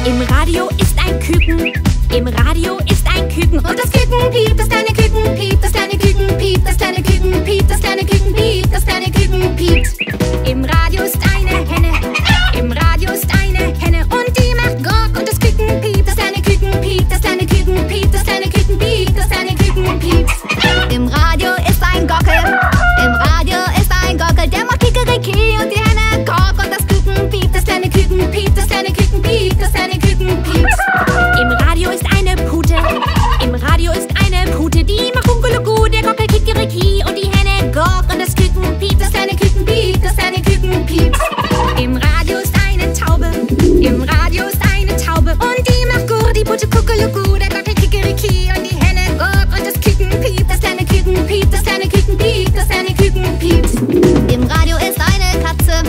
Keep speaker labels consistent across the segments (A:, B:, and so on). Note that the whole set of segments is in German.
A: Im Radio ist ein Küken, im Radio ist ein Küken. Und das Küken piept, das kleine Küken piept, das kleine Küken piept, das kleine Küken piept, das kleine Küken piept, das kleine Küken piept. Im Radio ist eine Henne, im Radio ist eine Henne und die macht Gok und das Küken piept, das kleine Küken piept, das kleine Küken piept, das kleine Küken piept, das kleine Küken piept. Im Radio ist ein Gockel, im Radio ist ein Gockel, der macht Kikeriki und die Henne Gok und das Küken piept, das kleine Küken piept, das kleine Küken piept, das kleine Küken piept. Im Radio ist eine Pute, im Radio ist eine Pute, die macht Kunkuluku, der Gockel Kikeriki und die Henne Gok und das Küken piept, das kleine Küken piept, das kleine Küken piept. Im Radio ist eine Taube, im Radio ist eine Taube und die macht Gur, die Pute Kuckuluku, der Gockel Kikeriki und die Henne Gok und das Küken piept, das kleine Küken piept, das kleine Küken piept, das kleine Küken piept. Im Radio ist eine Katze,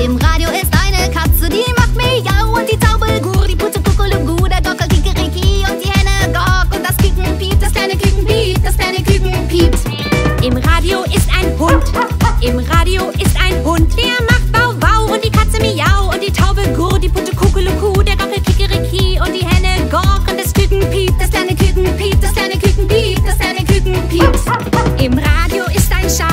A: im Radio ist eine Katze, die macht Miau und die Taube Gur, die Pute Kuckuluku, der Gockel Kikeriki und die Henne Gok und das Küken piept, das kleine Küken piept, das kleine Küken piept. Im Radio ist ein Hund, im Radio ist ein Hund, der macht Bau Bau und die Katze Miau und die Taube Gur, die Pute Kuckuluku, der Gockel Kikeriki und die Henne Gok und das Küken piept, das kleine Küken piept, das kleine Küken piept, das kleine Küken piept. Im Radio ist ein Schaf,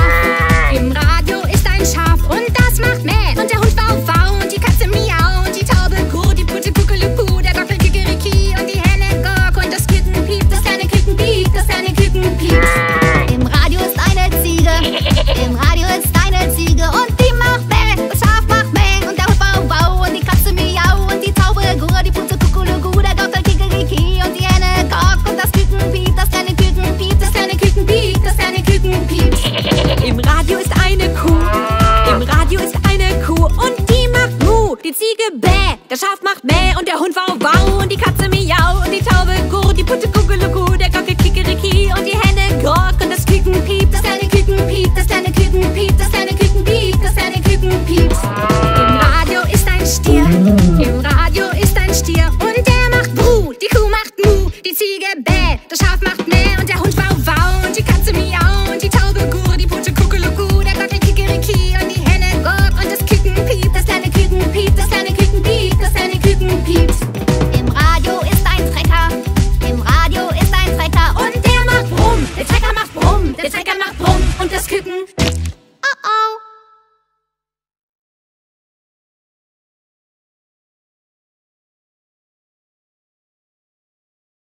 A: im Radio ist ein Schaf und das macht Mäh und der Hund Bau Bau und die Katze Miau und die Taube Gur, die Pute Kuckuluku, der Gockel Kikeriki und die Henne Gok und das Küken piept, das kleine Küken piept, das kleine Küken piept. Im Radio ist eine Ziege, im Radio ist eine Ziege und die macht Mäh, das Schaf macht Mäh und der Hund Bau Bau und die Katze Miau und die Taube Gur, die Pute Kuckuluku, der Gockel Kikeriki und die Henne Gok und das Küken piept, das kleine Küken piept, das kleine Küken piept, das kleine Küken piept. Im Radio ist eine Kuh, im Radio ist eine Kuh und die macht Mu, die Ziege Bäh, der Schaf macht Mäh und der Hund Wow Wow und die Katze Miau und die Taube Gur, die Pute Kuckuluku, der Gockel Kikeriki und die Henne Gok und das Küken piept, das kleine Küken piept, das kleine Küken